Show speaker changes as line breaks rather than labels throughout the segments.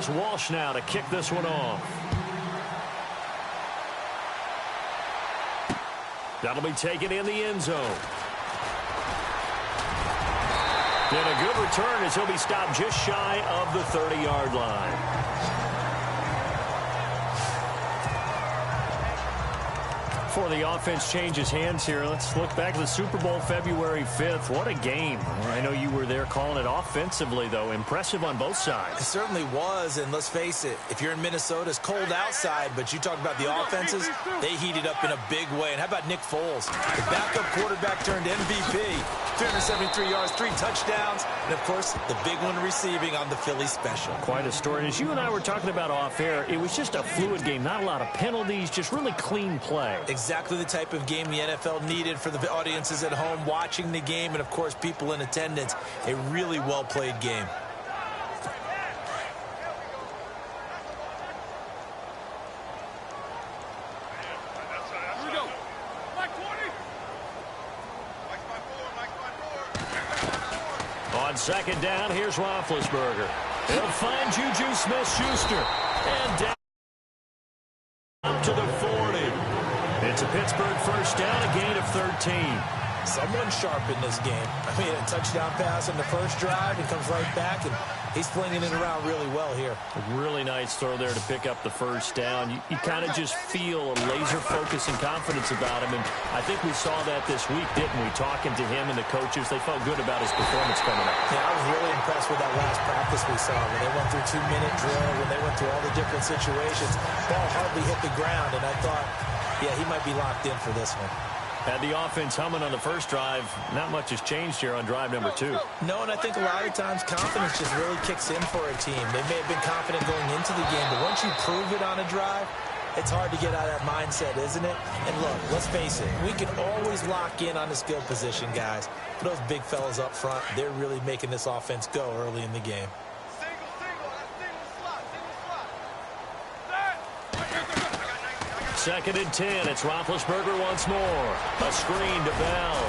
Here's Walsh now to kick this one off. That'll be taken in the end zone. And a good return as he'll be stopped just shy of the 30-yard line. Before the offense changes hands here, let's look back at the Super Bowl February 5th. What a game. I know you were there calling it offensively, though. Impressive on both sides.
It certainly was, and let's face it, if you're in Minnesota, it's cold outside, but you talk about the offenses, they heated up in a big way. And how about Nick Foles? The backup quarterback turned MVP. 373 yards, 3 touchdowns, and, of course, the big one receiving on the Philly special.
Quite a story. As you and I were talking about off air, it was just a fluid game. Not a lot of penalties, just really clean play.
Exactly the type of game the NFL needed for the audiences at home watching the game and, of course, people in attendance. A really well-played game.
On second down, here's Roethlisberger. He'll find Juju Smith-Schuster. And down to the 40. It's a Pittsburgh first down, a gain of 13.
Someone sharp in this game. I mean, a touchdown pass on the first drive and comes right back, and he's flinging it around really well here.
A really nice throw there to pick up the first down. You kind of just feel a laser focus and confidence about him, and I think we saw that this week, didn't we? Talking to him and the coaches, they felt good about his performance coming up.
Yeah, I was really impressed with that last practice we saw when they went through 2-minute drill, when they went through all the different situations. Ball hardly hit the ground, and I thought, yeah, he might be locked in for this one.
Had the offense humming on the first drive. Not much has changed here on drive number 2.
No, and I think a lot of times confidence just really kicks in for a team. They may have been confident going into the game, but once you prove it on a drive, it's hard to get out of that mindset, isn't it? And look, let's face it, we can always lock in on the skill position, guys. But those big fellas up front, they're really making this offense go early in the game.
Second and 10. It's Roethlisberger once more. A screen to Bell.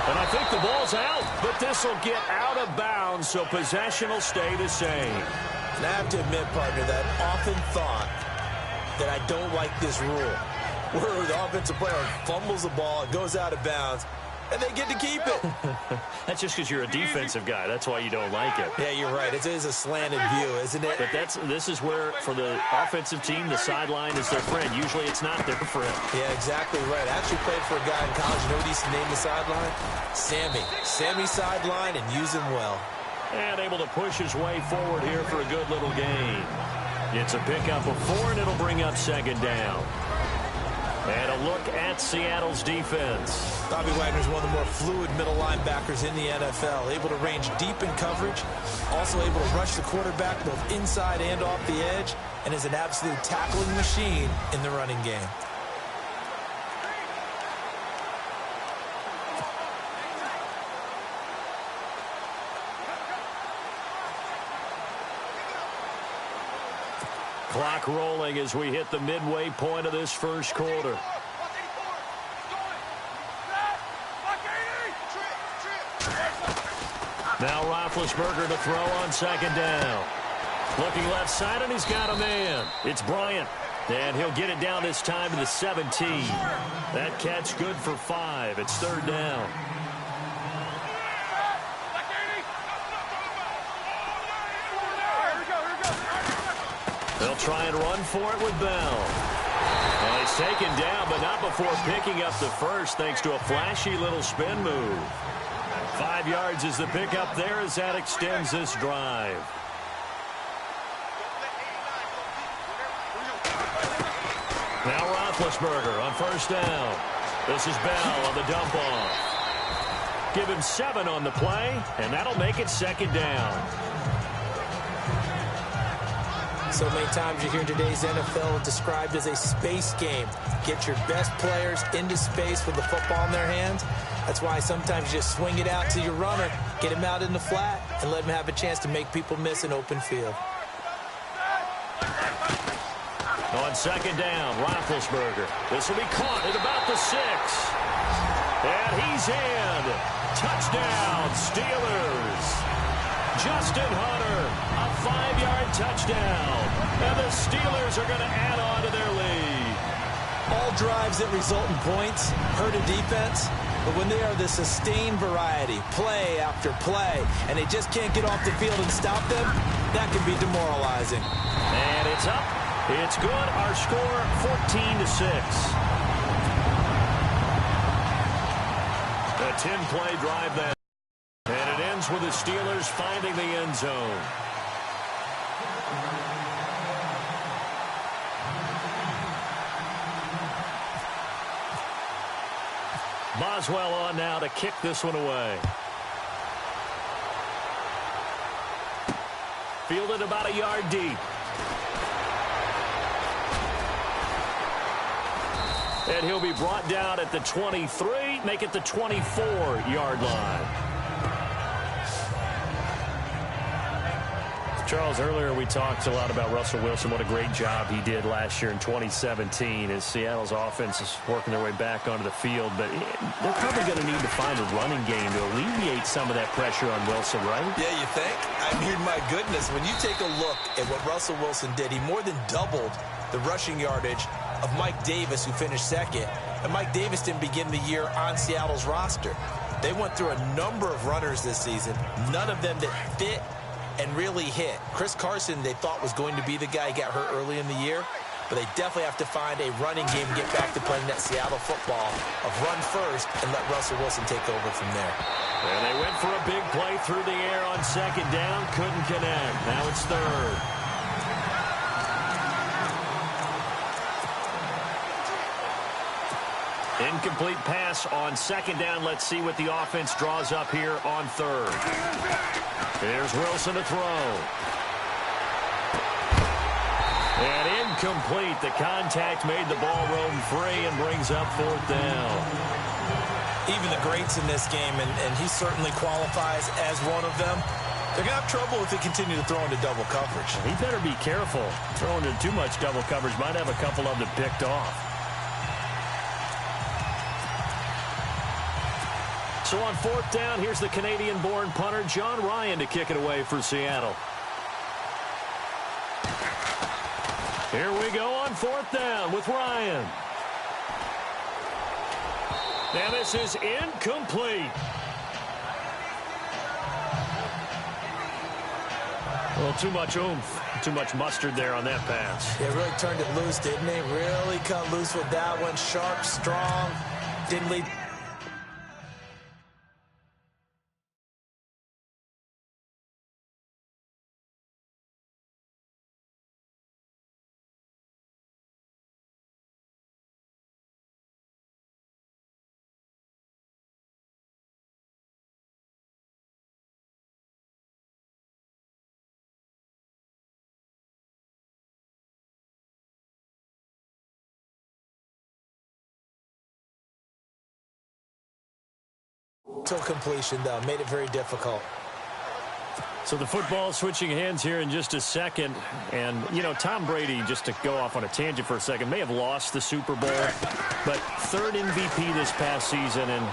And I think the ball's out, but this will get out of bounds, so possession will stay the same.
And I have to admit, partner, that I've often thought that I don't like this rule, where the offensive player fumbles the ball, it goes out of bounds, and they get to keep it.
That's just because you're a defensive guy. That's why you don't like it.
Yeah, you're right. It is a slanted view, isn't it?
But this is where, for the offensive team, the sideline is their friend. Usually it's not their friend.
Yeah, exactly right. I actually played for a guy in college. You know what he used to name the sideline? Sammy. Sammy sideline, and use him well.
And able to push his way forward here for a good little gain. It's a pickup of 4, and it'll bring up second down. And a look at Seattle's defense.
Bobby Wagner's one of the more fluid middle linebackers in the NFL. Able to range deep in coverage. Also able to rush the quarterback both inside and off the edge. And is an absolute tackling machine in the running game.
Clock rolling as we hit the midway point of this first quarter. Now Roethlisberger to throw on second down. Looking left side, and he's got a man. It's Bryant. And he'll get it down this time to the 17. That catch good for 5. It's third down. They'll try and run for it with Bell. And he's taken down, but not before picking up the first, thanks to a flashy little spin move. 5 yards is the pickup there as that extends this drive. Now Roethlisberger on first down. This is Bell on the dump off. Give him 7 on the play, and that'll make it second down.
So many times you hear today's NFL described as a space game. Get your best players into space with the football in their hands. That's why sometimes you just swing it out to your runner, get him out in the flat, and let him have a chance to make people miss an open field.
On second down, Roethlisberger. This will be caught at about the 6. And he's in. Touchdown, Steelers. Justin Hunter, a 5-yard touchdown. And the Steelers are going to add on to their lead.
All drives that result in points hurt a defense, but when they are the sustained variety, play after play, and they just can't get off the field and stop them, that can be demoralizing.
And it's up. It's good. Our score, 14-6. A 10-play drive then. And it ends with the Steelers finding the end zone. Boswell on now to kick this one away. Fielded about a yard deep. And he'll be brought down at the 23, make it the 24-yard line. Charles, earlier we talked a lot about Russell Wilson, what a great job he did last year in 2017 as Seattle's offense is working their way back onto the field. But they're probably going to need to find a running game to alleviate some of that pressure on Wilson, right?
Yeah, you think? I mean, my goodness, when you take a look at what Russell Wilson did, he more than doubled the rushing yardage of Mike Davis, who finished second. And Mike Davis didn't begin the year on Seattle's roster. They went through a number of runners this season, none of them that fit and really hit. Chris Carson, they thought was going to be the guy. He got hurt early in the year, but they definitely have to find a running game and get back to playing that Seattle football of run first and let Russell Wilson take over from there.
And they went for a big play through the air on second down, couldn't connect. Now it's third. Incomplete pass on second down. Let's see what the offense draws up here on third. Here's Wilson to throw. And incomplete. The contact made the ball roam free and brings up fourth down.
Even the greats in this game, and he certainly qualifies as one of them, they're going to have trouble if they continue to throw into double coverage.
He better be careful. Throwing into too much double coverage might have a couple of them picked off. So on fourth down, here's the Canadian-born punter, John Ryan, to kick it away for Seattle. Here we go on fourth down with Ryan. And this is incomplete. Well, too much oomph, too much mustard there on that pass.
They really turned it loose, didn't they? Really cut loose with that one. Sharp, strong, didn't lead. Till completion, though, made it very difficult.
So the football switching hands here in just a second. And, you know, Tom Brady, just to go off on a tangent for a second, may have lost the Super Bowl, but third MVP this past season, and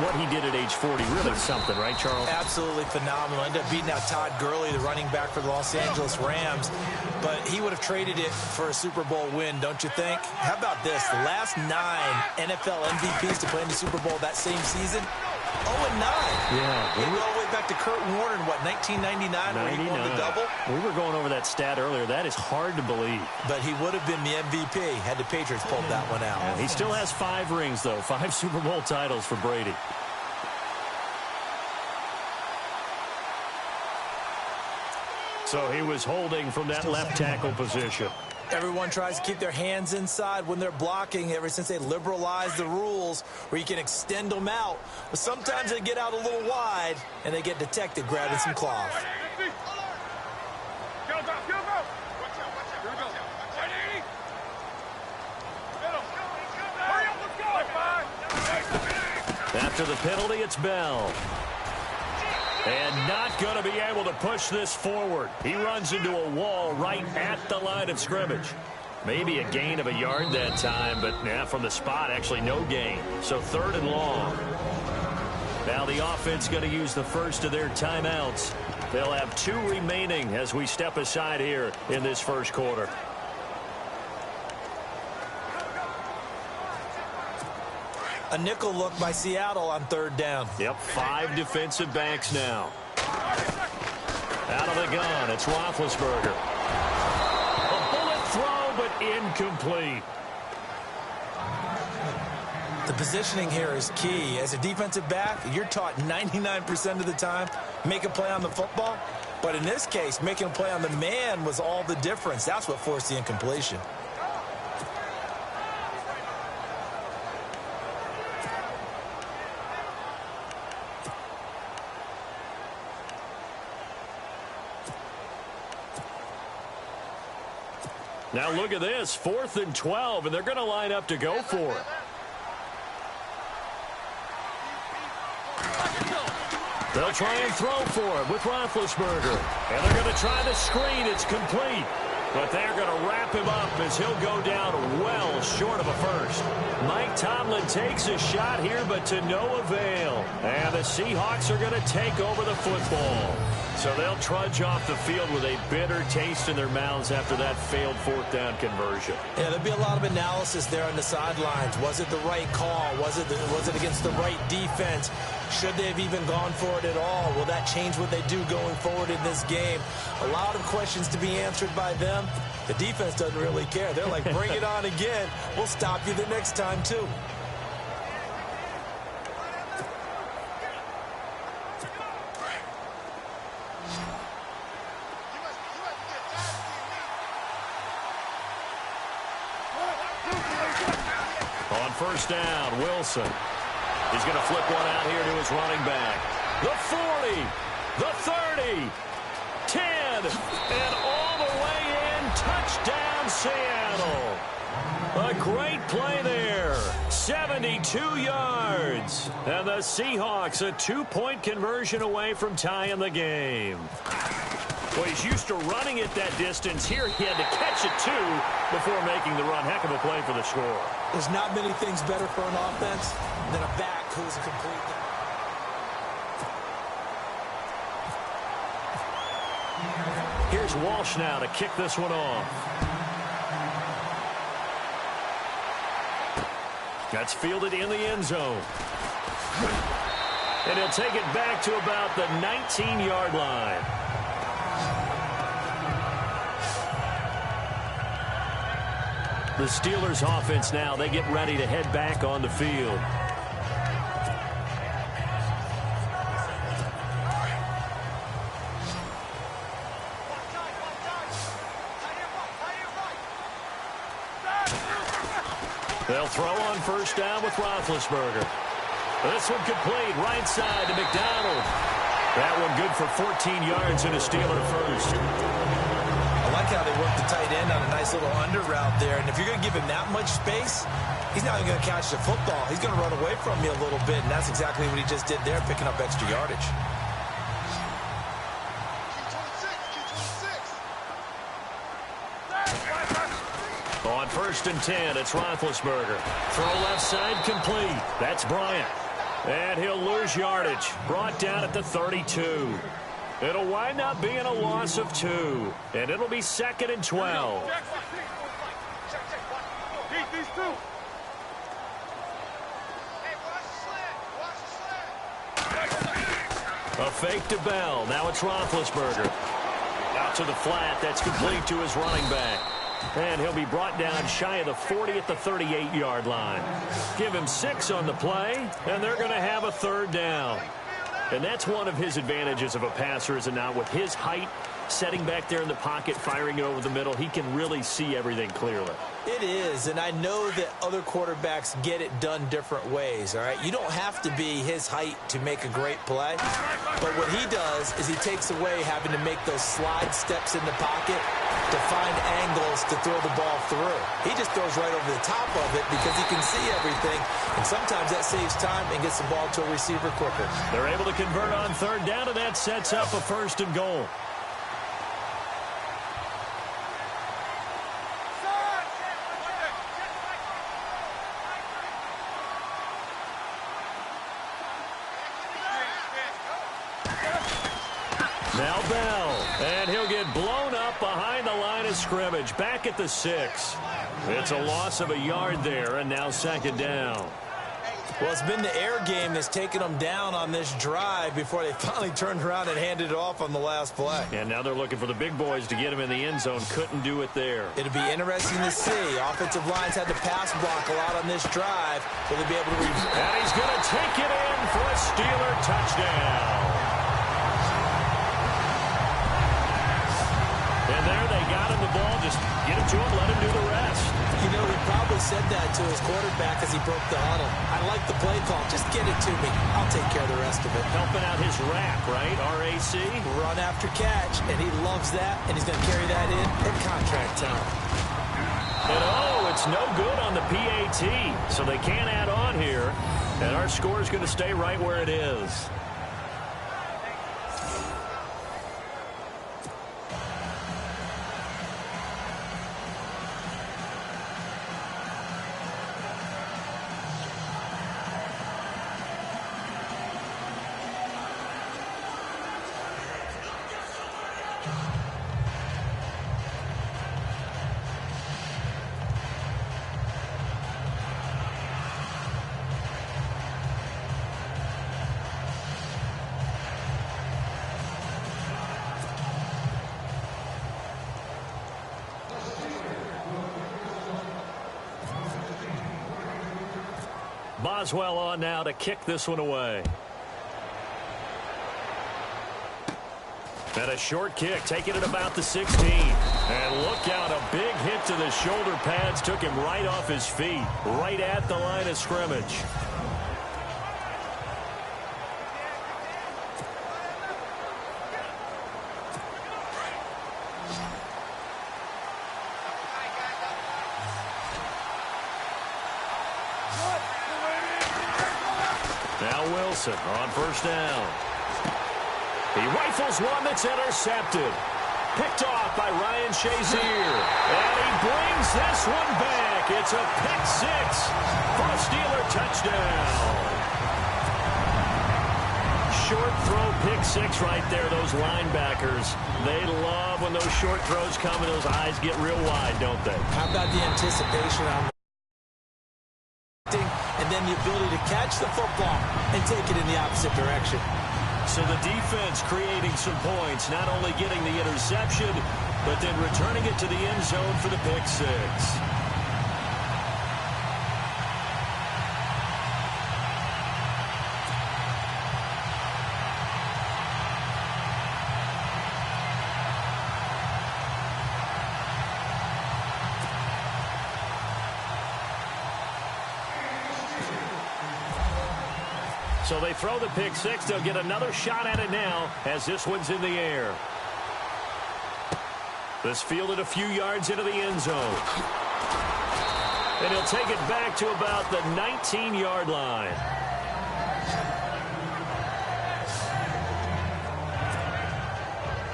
what he did at age 40, really something, right, Charles?
Absolutely phenomenal. Ended up beating out Todd Gurley, the running back for the Los Angeles Rams, but he would have traded it for a Super Bowl win, don't you think? How about this? The last 9 NFL MVPs to play in the Super Bowl that same season, 0-9.
Yeah.
We go all the way back to Kurt Warner in, what, 1999 where he won the double?
We were going over that stat earlier. That is hard to believe.
But he would have been the MVP had the Patriots pulled that one out.
Yeah, he still has 5 rings, though. 5 Super Bowl titles for Brady. So he was holding from that left tackle position.
Everyone tries to keep their hands inside when they're blocking ever since they liberalized the rules where you can extend them out. But sometimes they get out a little wide and they get detected grabbing some cloth.
After the penalty, it's Bell. And not going to be able to push this forward. He runs into a wall right at the line of scrimmage. Maybe a gain of a yard that time, but from the spot, actually no gain. So 3rd and long. Now the offense going to use the first of their timeouts. They'll have 2 remaining as we step aside here in this first quarter.
A nickel look by Seattle on 3rd down.
Yep, 5 defensive backs now. Out of the gun, it's Roethlisberger. A bullet throw, but incomplete.
The positioning here is key. As a defensive back, you're taught 99% of the time, make a play on the football. But in this case, making a play on the man was all the difference. That's what forced the incompletion.
Now look at this, 4th and 12, and they're going to line up to go for it. They'll try and throw for it with Roethlisberger. And they're going to try the screen. It's complete. But they're going to wrap him up as he'll go down well short of a first. Mike Tomlin takes a shot here, but to no avail. And the Seahawks are going to take over the football. So they'll trudge off the field with a bitter taste in their mouths after that failed 4th down conversion.
Yeah, there'll be a lot of analysis there on the sidelines. Was it the right call? Was it against the right defense? Should they have even gone for it at all? Will that change what they do going forward in this game? A lot of questions to be answered by them. The defense doesn't really care. They're like, bring it on again. We'll stop you the next time, too.
On 1st down, Wilson. He's going to flip one out here to his running back. The 40, the 30, 10, and all the way in. Touchdown, Seattle. A great play there. 72 yards. And the Seahawks a 2-point conversion away from tying the game. Well, he's used to running it that distance. Here he had to catch it, too, before making the run. Heck of a play for the score.
There's not many things better for an offense than a back who's a complete...
Here's Walsh now to kick this one off. That's fielded in the end zone. And he'll take it back to about the 19-yard line. The Steelers offense now, they get ready to head back on the field. They'll throw on 1st down with Roethlisberger. This one complete, right side to McDonald. That one good for 14 yards and a Steeler first.
I like how they work the tight end on a nice little under route there. And if you're going to give him that much space, he's not even going to catch the football. He's going to run away from you a little bit, and that's exactly what he just did there, picking up extra yardage.
On 1st and 10, it's Roethlisberger. Throw left side complete. That's Bryant. And he'll lose yardage. Brought down at the 32. It'll wind up being a loss of 2. And it'll be 2nd and 12. A fake to Bell. Now it's Roethlisberger. Out to the flat. That's complete to his running back. And he'll be brought down shy of the 40 at the 38-yard line. Give him 6 on the play, and they're going to have a 3rd down. And that's one of his advantages of a passer, is it not? With his height, setting back there in the pocket, firing it over the middle, he can really see everything clearly.
It is, and I know that other quarterbacks get it done different ways, all right? You don't have to be his height to make a great play, but what he does is he takes away having to make those slide steps in the pocket to find angles to throw the ball through. He just throws right over the top of it because he can see everything, and sometimes that saves time and gets the ball to a receiver quicker.
They're able to convert on 3rd down, and that sets up a 1st and goal. Now Bell, and he'll get blown up behind the line of scrimmage, back at the 6. It's a loss of a yard there, and now second down.
Well, it's been the air game that's taken them down on this drive before they finally turned around and handed it off on the last play.
And now they're looking for the big boys to get him in the end zone. Couldn't do it there.
It'll be interesting to see. Offensive lines had to pass block a lot on this drive. Will they be able to
And he's going to take it in for a Steeler touchdown. And there they got him the ball. Just get it to him, let him do the rest.
You know, he probably said that to his quarterback as he broke the huddle. I like the play call. Just get it to me. I'll take care of the rest of it.
Helping out his RAC, right? R-A-C?
Run after catch, and he loves that, and he's going to carry that in at contract time.
And oh, it's no good on the PAT, so they can't add on here. And our score is going to stay right where it is. Boswell on now to kick this one away. And a short kick, taking it about the 16. And look out, a big hit to the shoulder pads took him right off his feet, right at the line of scrimmage. On first down. He rifles one that's intercepted. Picked off by Ryan Shazier. And he brings this one back. It's a pick 6 for a Steeler touchdown. Short throw pick 6 right there. Those linebackers, they love when those short throws come and those eyes get real wide, don't they?
How about the anticipation on and then the ability to catch the football and take it in the opposite direction.
So the defense creating some points, not only getting the interception, but then returning it to the end zone for the pick 6. So they throw the pick 6. They'll get another shot at it now as this one's in the air. This fielded a few yards into the end zone. And he'll take it back to about the 19-yard line.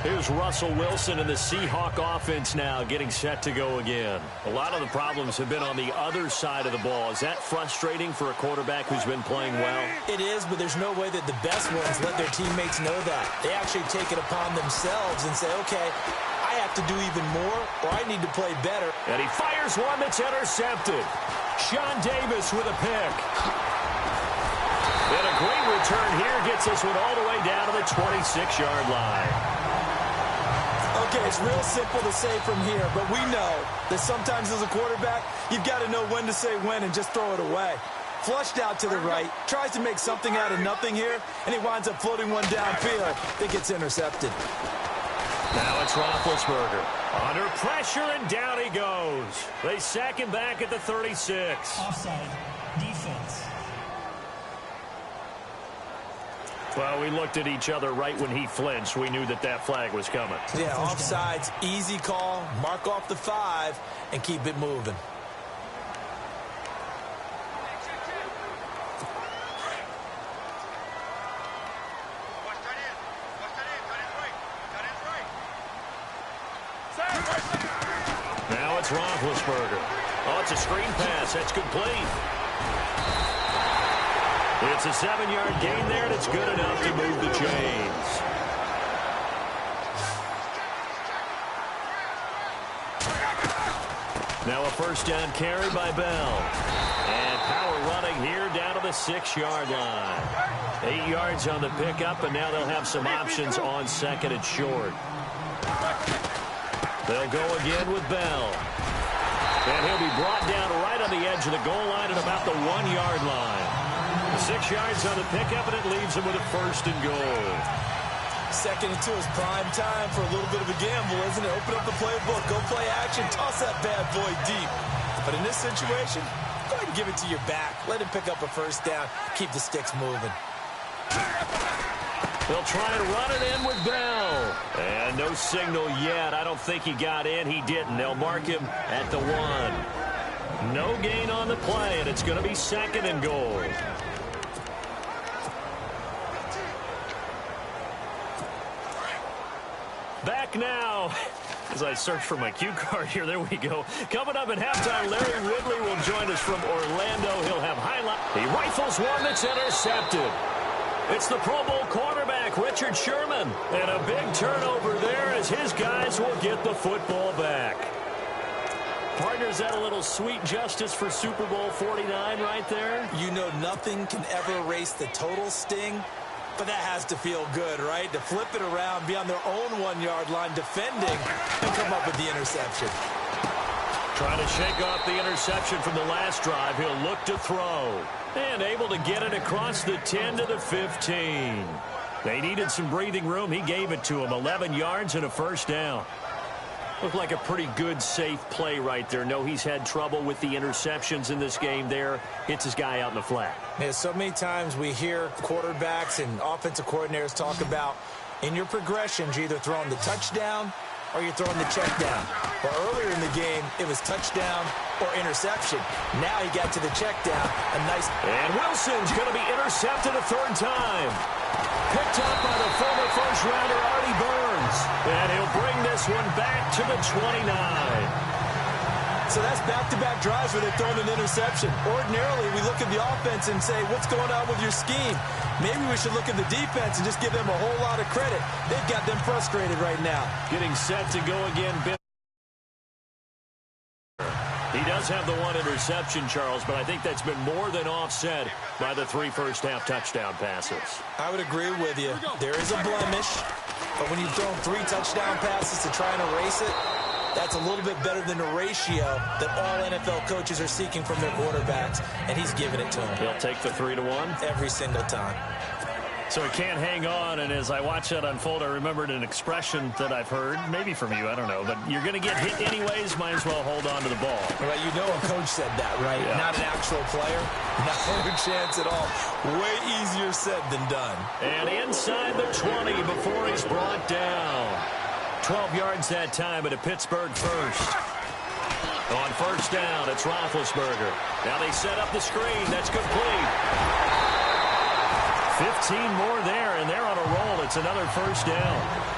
Here's Russell Wilson and the Seahawk offense now getting set to go again. A lot of the problems have been on the other side of the ball. Is that frustrating for a quarterback who's been playing well?
It is, but there's no way that the best ones let their teammates know that. They actually take it upon themselves and say, okay, I have to do even more or I need to play better.
And he fires one that's intercepted. Sean Davis with a pick. And a great return here gets this one all the way down to the 26-yard line.
Okay, it's real simple to say from here, but we know that sometimes as a quarterback, you've got to know when to say when and just throw it away. Flushed out to the right, tries to make something out of nothing here, and he winds up floating one downfield that gets intercepted.
Now it's Roethlisberger. Under pressure, and down he goes. They sack him back at the 36.
Offside. Defense.
Well, we looked at each other right when he flinched. We knew that that flag was coming.
Yeah, offsides, easy call, mark off the 5, and keep it moving.
Now it's Roethlisberger. Oh, it's a screen pass. That's complete. It's a 7-yard gain there, and it's good enough to move the chains. Now a first down carry by Bell. And power running here down to the 6-yard line. 8 yards on the pickup, and now they'll have some options on second and short. They'll go again with Bell. And he'll be brought down right on the edge of the goal line at about the 1-yard line. 6 yards on the pickup, and it leaves him with a first and goal.
Second and 2 is prime time for a little bit of a gamble, isn't it? Open up the playbook, go play action, toss that bad boy deep. But in this situation, go ahead and give it to your back. Let him pick up a first down. Keep the sticks moving.
They'll try and run it in with Bell. And no signal yet. I don't think he got in. He didn't. They'll mark him at the 1. No gain on the play, and it's going to be second and goal. Back now. As I search for my cue card here, there we go. Coming up at halftime, Larry Ridley will join us from Orlando. He'll have highlight. He rifles one that's intercepted. It's the Pro Bowl quarterback, Richard Sherman. And a big turnover there as his guys will get the football back. Partners, that a little sweet justice for Super Bowl 49 right there?
You know nothing can ever erase the total sting, but that has to feel good, right? To flip it around, be on their own 1-yard line defending, and come up with the interception.
Trying to shake off the interception from the last drive. He'll look to throw. And able to get it across the 10 to the 15. They needed some breathing room. He gave it to him. 11 yards and a first down. Looked like a pretty good, safe play right there. No, he's had trouble with the interceptions in this game there. Hits his guy out in the flat.
Yeah, so many times we hear quarterbacks and offensive coordinators talk about in your progressions, you're either throwing the touchdown or you're throwing the check down. Well, earlier in the game, it was touchdown or interception. Now he got to the check down. A nice...
And Wilson's going to be intercepted a third time. Picked up by the former first-rounder Artie Burns. And he'll bring this one back to the 29.
So that's back-to-back drives where they're throwing an interception. Ordinarily, we look at the offense and say, what's going on with your scheme? Maybe we should look at the defense and just give them a whole lot of credit. They've got them frustrated right now.
Getting set to go again. He does have the one interception, Charles, but I think that's been more than offset by the 3 first-half touchdown passes.
I would agree with you. There is a blemish, but when you've thrown 3 touchdown passes to try and erase it, that's a little bit better than the ratio that all NFL coaches are seeking from their quarterbacks, and he's giving it to them.
He'll take the 3-1?
Every single time.
So he can't hang on, and as I watch that unfold, I remembered an expression that I've heard, maybe from you, I don't know, but you're going to get hit anyways, might as well hold on to the ball.
Well, you know a coach said that, right? Yeah. Not an actual player. Not a chance at all. Way easier said than done.
And inside the 20 before he's brought down. 12 yards that time at a Pittsburgh first. On first down, it's Roethlisberger. Now they set up the screen. That's complete. 15 more there, and they're on a roll. It's another first down.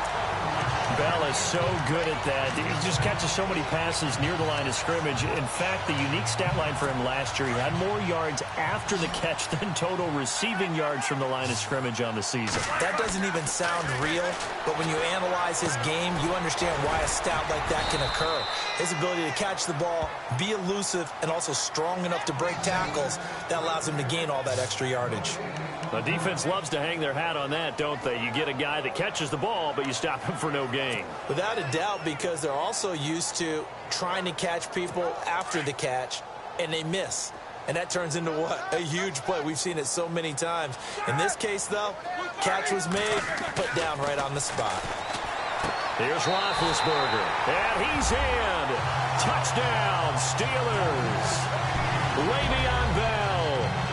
Bell is so good at that. He just catches so many passes near the line of scrimmage. In fact, the unique stat line for him last year, he had more yards after the catch than total receiving yards from the line of scrimmage on the season.
That doesn't even sound real, but when you analyze his game, you understand why a stat like that can occur. His ability to catch the ball, be elusive, and also strong enough to break tackles, that allows him to gain all that extra yardage.
The defense loves to hang their hat on that, don't they? You get a guy that catches the ball, but you stop him for no gain.
Without a doubt, because they're also used to trying to catch people after the catch, and they miss. And that turns into what? A huge play. We've seen it so many times. In this case, though, catch was made, put down right on the spot.
Here's Roethlisberger, and he's in. Touchdown, Steelers. Le'Veon Bell,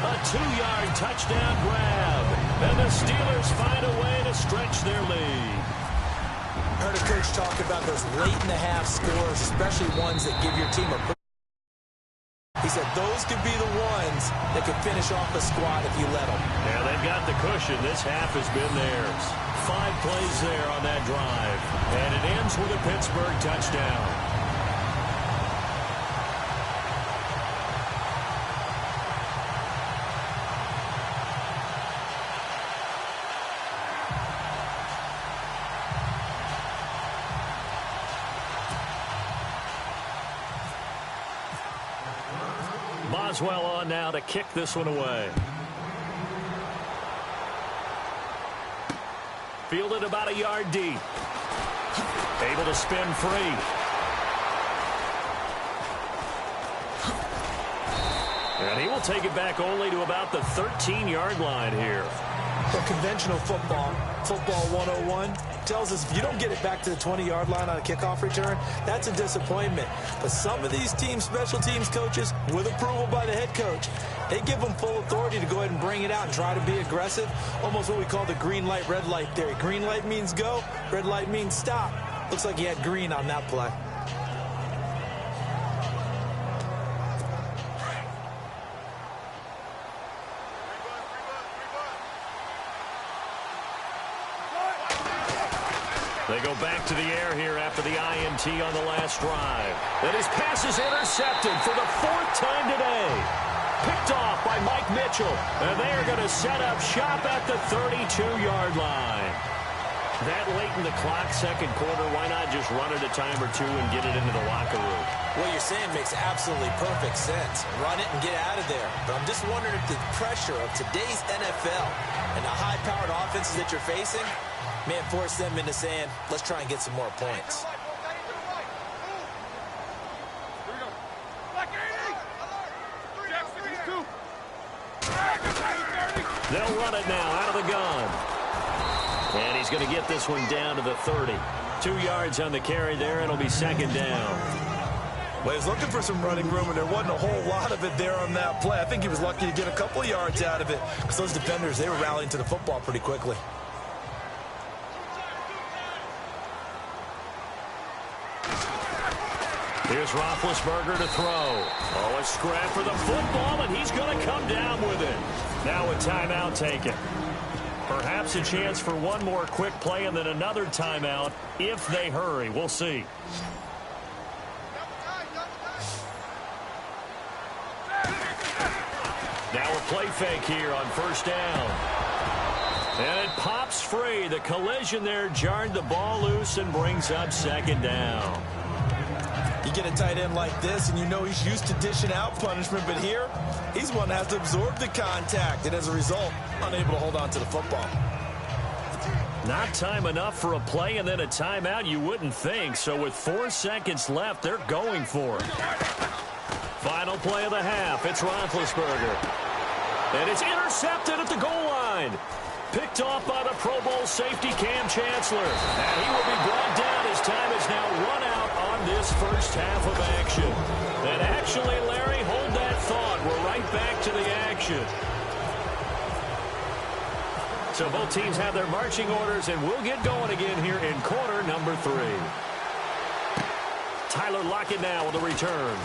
a 2-yard touchdown grab. And the Steelers find a way to stretch their lead.
Heard a coach talk about those late-in-the-half scores, especially ones that give your team a... He said those could be the ones that could finish off a squad if you let them.
Yeah, they've got the cushion. This half has been theirs. 5 plays there on that drive. And it ends with a Pittsburgh touchdown. Boswell on now to kick this one away. Fielded about a yard deep. Able to spin free. And he will take it back only to about the 13-yard line here.
For conventional football 101, tells us if you don't get it back to the 20-yard line on a kickoff return, that's a disappointment. But some of these teams, special teams coaches, with approval by the head coach, they give them full authority to go ahead and bring it out and try to be aggressive. Almost what we call the green light, red light theory. Green light means go, red light means stop. Looks like he had green on that play.
They go back to the air here after the INT on the last drive. And his pass is intercepted for the 4th time today. Picked off by Mike Mitchell. And they are going to set up shop at the 32-yard line. That late in the clock, second quarter, why not just run it a time or two and get it into the locker room?
What you're saying makes absolutely perfect sense. Run it and get out of there. But I'm just wondering if the pressure of today's NFL and the high-powered offenses that you're facing may have forced them into saying, let's try and get some more points.
They'll run it now out of the gun. And he's going to get this one down to the 30. 2 yards on the carry there. It'll be second down.
Well, he was looking for some running room, and there wasn't a whole lot of it there on that play. I think he was lucky to get a couple of yards out of it because those defenders, they were rallying to the football pretty quickly.
Here's Roethlisberger to throw. Oh, a scrap for the football, and he's going to come down with it. Now a timeout taken. Perhaps a chance for one more quick play and then another timeout if they hurry. We'll see. Now a play fake here on first down. And it pops free. The collision there jarred the ball loose and brings up second down.
You get a tight end like this, and you know he's used to dishing out punishment, but here, he's one that has to absorb the contact, and as a result, unable to hold on to the football.
Not time enough for a play and then a timeout, you wouldn't think. So with 4 seconds left, they're going for it. Final play of the half. It's Roethlisberger. And it's intercepted at the goal line. Picked off by the Pro Bowl safety Cam Chancellor. And he will be brought down. His time is now run out on this first half of action. And actually, Larry, hold that thought. We're right back to the action. So both teams have their marching orders, and we'll get going again here in quarter number 3. Tyler Lockett now with a return.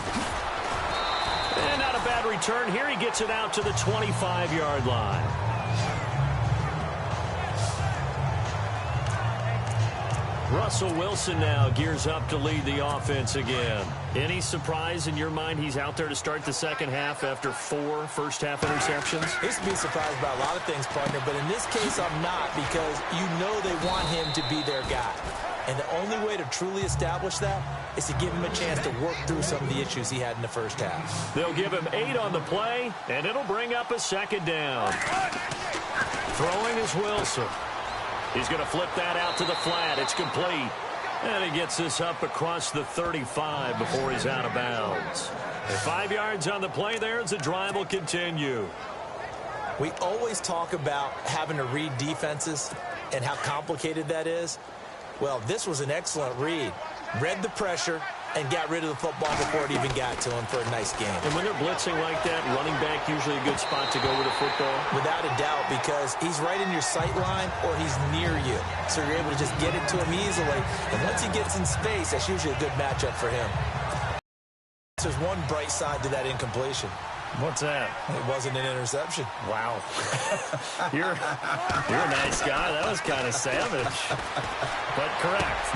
And not a bad return here. He gets it out to the 25-yard line. Russell Wilson now gears up to lead the offense again. Any surprise in your mind he's out there to start the second half after 4 first-half interceptions?
I used to be surprised by a lot of things, partner, but in this case I'm not, because you know they want him to be their guy. And the only way to truly establish that is to give him a chance to work through some of the issues he had in the first half.
They'll give him 8 on the play, and it'll bring up a second down. Throwing is Wilson. He's going to flip that out to the flat. It's complete. And he gets this up across the 35 before he's out of bounds. And 5 yards on the play there as the drive will continue.
We always talk about having to read defenses and how complicated that is. Well, this was an excellent read. Read the pressure and got rid of the football before it even got to him for a nice game.
And when they're blitzing like that, running back usually a good spot to go with a football?
Without a doubt, because he's right in your sight line or he's near you. So you're able to just get it to him easily. And once he gets in space, that's usually a good matchup for him. There's one bright side to that incompletion.
What's that?
It wasn't an interception.
Wow. You're a nice guy. That was kind of savage. But correct.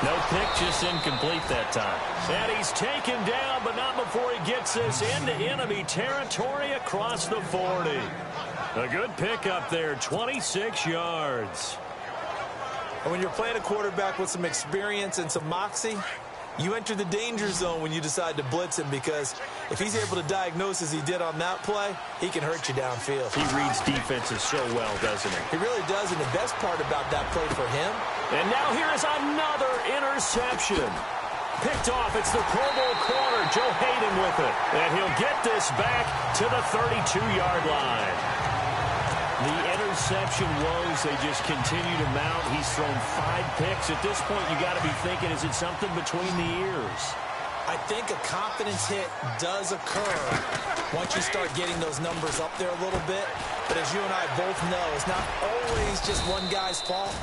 No pick, just incomplete that time. And he's taken down, but not before he gets this into enemy territory across the 40. A good pickup there, 26 yards.
And when you're playing a quarterback with some experience and some moxie, You enter the danger zone when you decide to blitz him, because if he's able to diagnose as he did on that play, he can hurt you downfield.
He reads defenses so well, doesn't he?
He really does, and the best part about that play for him.
And now here is another interception. Picked off. It's the Pro Bowl corner, Joe Hayden, with it. And he'll get this back to the 32-yard line. The interception woes, they just continue to mount. He's thrown 5 picks. At this point, you got to be thinking, is it something between the ears?
I think a confidence hit does occur once you start getting those numbers up there a little bit. But as you and I both know, it's not always just one guy's fault.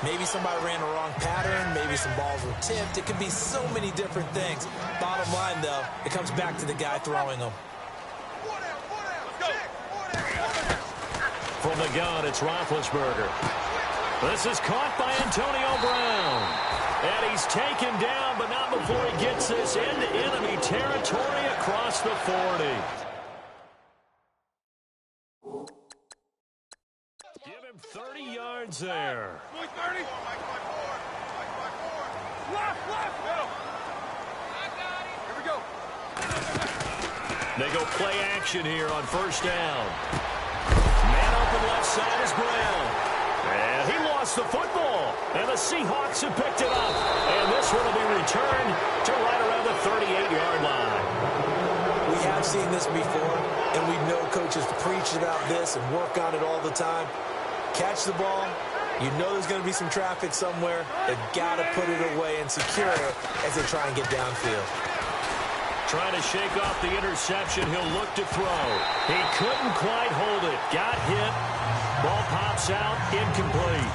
Maybe somebody ran a wrong pattern. Maybe some balls were tipped. It could be so many different things. Bottom line, though, it comes back to the guy throwing them.
From the gun, it's Roethlisberger. This is caught by Antonio Brown. And he's taken down, but not before he gets this into enemy territory across the 40. Give him 30 yards there.
30. Left, middle. Here we go.
They go play action here on first down. Man open left side is Brown. And he lost the football. And the Seahawks have picked it up. And this one will be returned to right around the 38-yard line.
We have seen this before, and we know coaches preach about this and work on it all the time. Catch the ball. You know there's going to be some traffic somewhere. They've got to put it away and secure it as they try and get downfield.
Trying to shake off the interception. He'll look to throw. He couldn't quite hold it. Got hit. Ball pops out. Incomplete.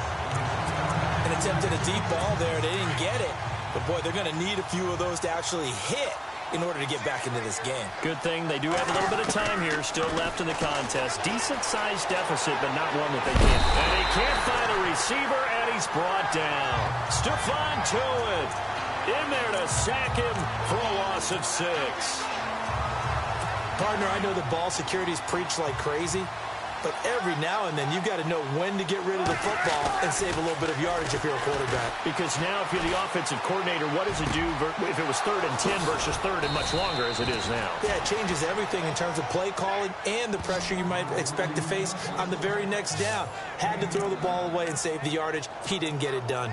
And attempted a deep ball there. They didn't get it. But, boy, they're going to need a few of those to actually hit in order to get back into this game.
Good thing they do have a little bit of time here still left in the contest. Decent-sized deficit, but not one that they can't. And he can't find a receiver, and he's brought down. Stephon Tuitt in there to sack him for a loss of 6.
Partner, I know the ball security's preached like crazy, but every now and then you've got to know when to get rid of the football and save a little bit of yardage if you're a quarterback.
Because now if you're the offensive coordinator, what does it do if it was 3rd and 10 versus 3rd and much longer as it is now?
Yeah, it changes everything in terms of play calling and the pressure you might expect to face on the very next down. Had to throw the ball away and save the yardage. He didn't get it done.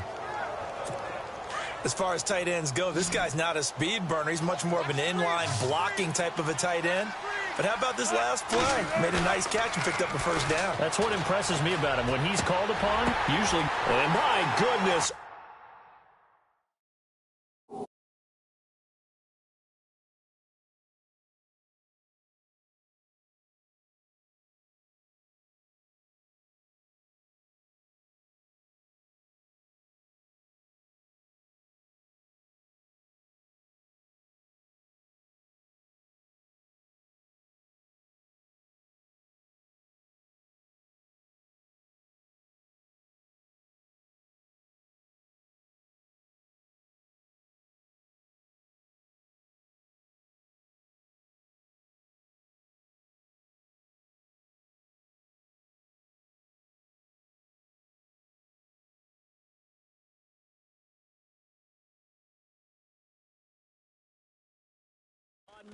As far as tight ends go, this guy's not a speed burner. He's much more of an inline blocking type of a tight end. But how about this last play? Made a nice catch and picked up a first down.
That's what impresses me about him. When he's called upon, usually, and my goodness.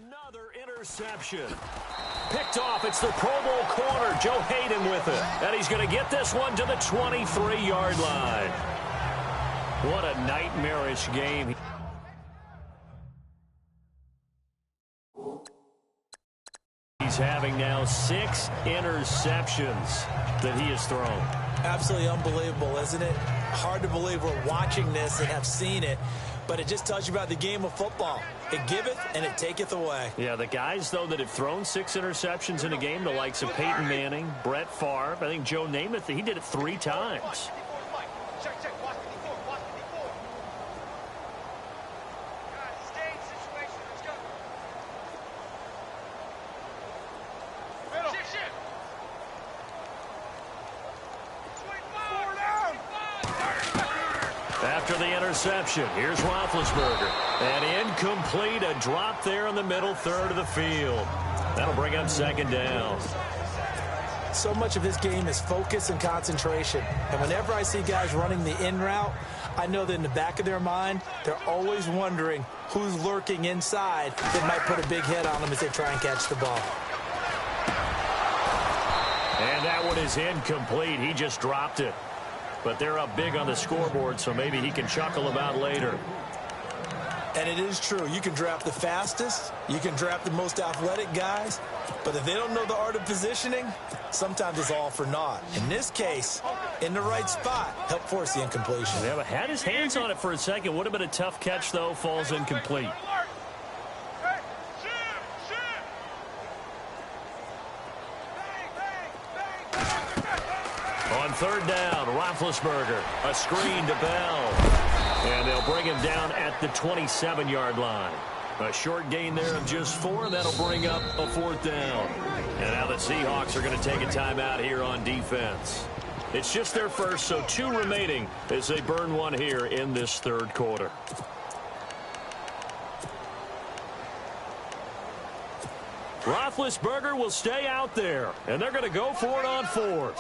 Another interception. Picked off. It's the Pro Bowl corner, Joe Hayden, with it. And he's going to get this one to the 23-yard line. What a nightmarish game. He's having now 6 interceptions that he has thrown.
Absolutely unbelievable, isn't it? Hard to believe we're watching this and have seen it, but it just tells you about the game of football. It giveth and it taketh away.
Yeah, the guys, though, that have thrown 6 interceptions in a game, the likes of Peyton Manning, Brett Favre, I think Joe Namath, he did it 3 times. After the interception, here's Roethlisberger. And incomplete, a drop there in the middle third of the field. That'll bring up 2nd down.
So much of this game is focus and concentration. And whenever I see guys running the in route, I know that in the back of their mind, they're always wondering who's lurking inside that might put a big hit on them as they try and catch the ball.
And that one is incomplete. He just dropped it. But they're up big on the scoreboard, so maybe he can chuckle about later.
And it is true. You can draft the fastest. You can draft the most athletic guys. But if they don't know the art of positioning, sometimes it's all for naught. In this case, in the right spot, help force the incompletion.
Yeah, but had his hands on it for a second. Would have been a tough catch, though. Falls incomplete. On third down, Roethlisberger, a screen to Bell. And they'll bring him down at the 27-yard line. A short gain there of just 4, and that'll bring up a 4th down. And now the Seahawks are going to take a timeout here on defense. It's just their first, so 2 remaining as they burn one here in this third quarter. Roethlisberger will stay out there, and they're going to go for it on 4th.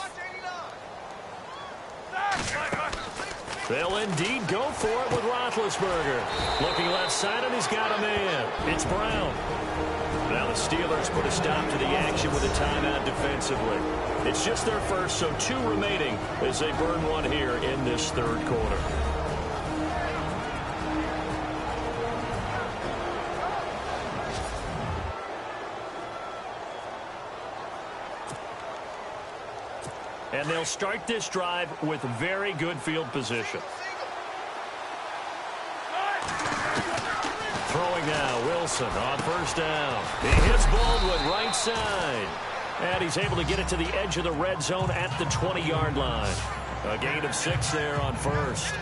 They'll indeed go for it with Roethlisberger. Looking left side, and he's got a man. It's Brown. Now the Steelers put a stop to the action with a timeout defensively. It's just their first, so 2 remaining as they burn one here in this third quarter. And they'll start this drive with very good field position. Throwing now, Wilson on first down. He hits Baldwin right side. And he's able to get it to the edge of the red zone at the 20-yard line. A gain of 6 there on first.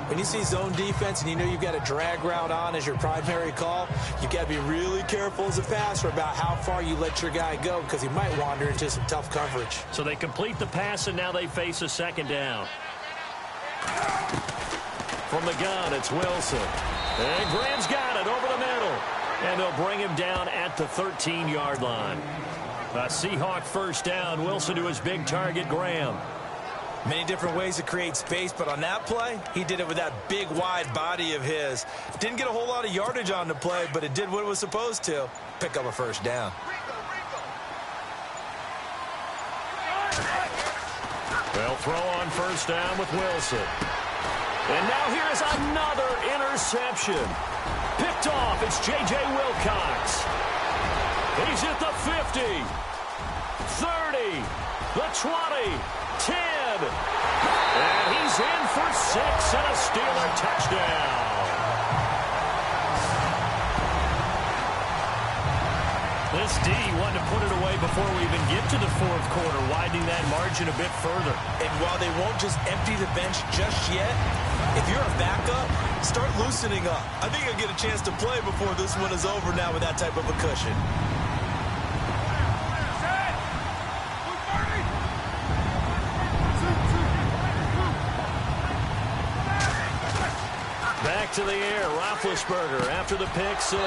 When you see zone defense and you know you've got a drag route on as your primary call, you've got to be really careful as a passer about how far you let your guy go because he might wander into some tough coverage.
So they complete the pass, and now they face a 2nd down. From the gun, it's Wilson. And Graham's got it over the middle. And they'll bring him down at the 13-yard line. A Seahawk first down. Wilson to his big target, Graham.
Many different ways to create space, but on that play, he did it with that big, wide body of his. Didn't get a whole lot of yardage on the play, but it did what it was supposed to. Pick up a first down.
They'll throw on first down with Wilson. And now here's another interception. Picked off, it's J.J. Wilcox. He's at the 50, 30, the 20, 10. And he's in for 6 and a Steeler touchdown. This D wanted to put it away before we even get to the 4th quarter, widening that margin a bit further.
And while they won't just empty the bench just yet, if you're a backup, start loosening up. I think you'll get a chance to play before this one is over now with that type of a cushion.
Back to the air, Roethlisberger after the pick 6.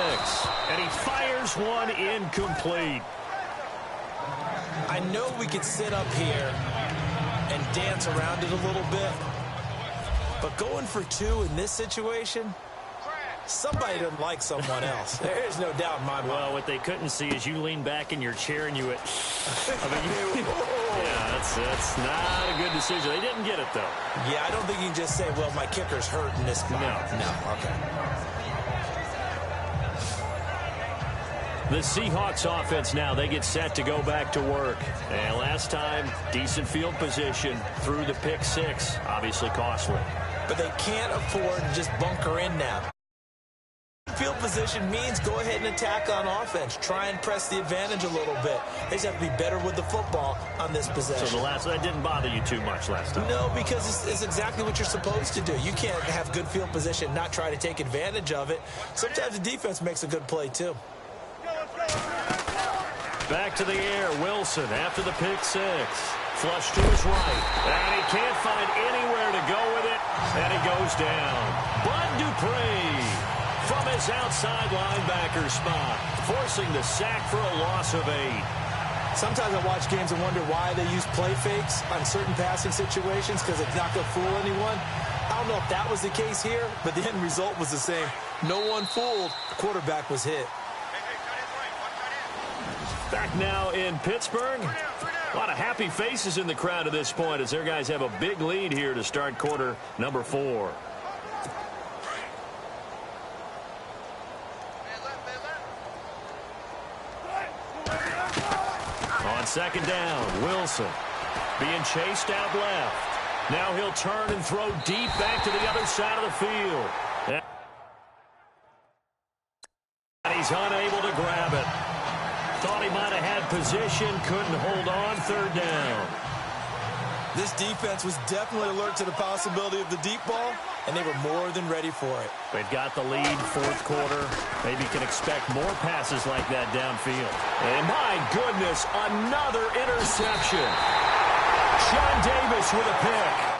And he fires one incomplete.
I know we could sit up here and dance around it a little bit, but going for 2 in this situation, somebody doesn't like someone else. There's no doubt in my mind.
Well, what they couldn't see is you lean back in your chair and you went, yeah, that's not a good decision. They didn't get it, though.
Yeah, I don't think you can just say, well, my kicker's hurt in this spot. No, okay. The Seahawks offense now, they get set to go back to work. And last time, decent field position through the pick 6, obviously costly. But they can't afford to just bunker in now. Field position means go ahead and attack on offense. Try and press the advantage a little bit. They just have to be better with the football on this possession.
So that didn't bother you too much last time?
No, because it's exactly what you're supposed to do. You can't have good field position and not try to take advantage of it. Sometimes the defense makes a good play, too.
Back to the air, Wilson after the pick 6. Flush to his right. And he can't find anywhere to go with it. And he goes down. Bud Dupree from his outside linebacker spot, forcing the sack for a loss of 8.
Sometimes I watch games and wonder why they use play fakes on certain passing situations because it's not going to fool anyone. I don't know if that was the case here, but the end result was the same. No one fooled. The quarterback was hit.
Back now in Pittsburgh. A lot of happy faces in the crowd at this point as their guys have a big lead here to start quarter number 4. On second down, Wilson being chased out left. Now he'll turn and throw deep back to the other side of the field. And he's unable to grab it. Thought he might have had position, couldn't hold on, third down.
This defense was definitely alert to the possibility of the deep ball, and they were more than ready for it.
They've got the lead, fourth quarter. Maybe can expect more passes like that downfield. And my goodness, another interception. Sean Davis with a pick.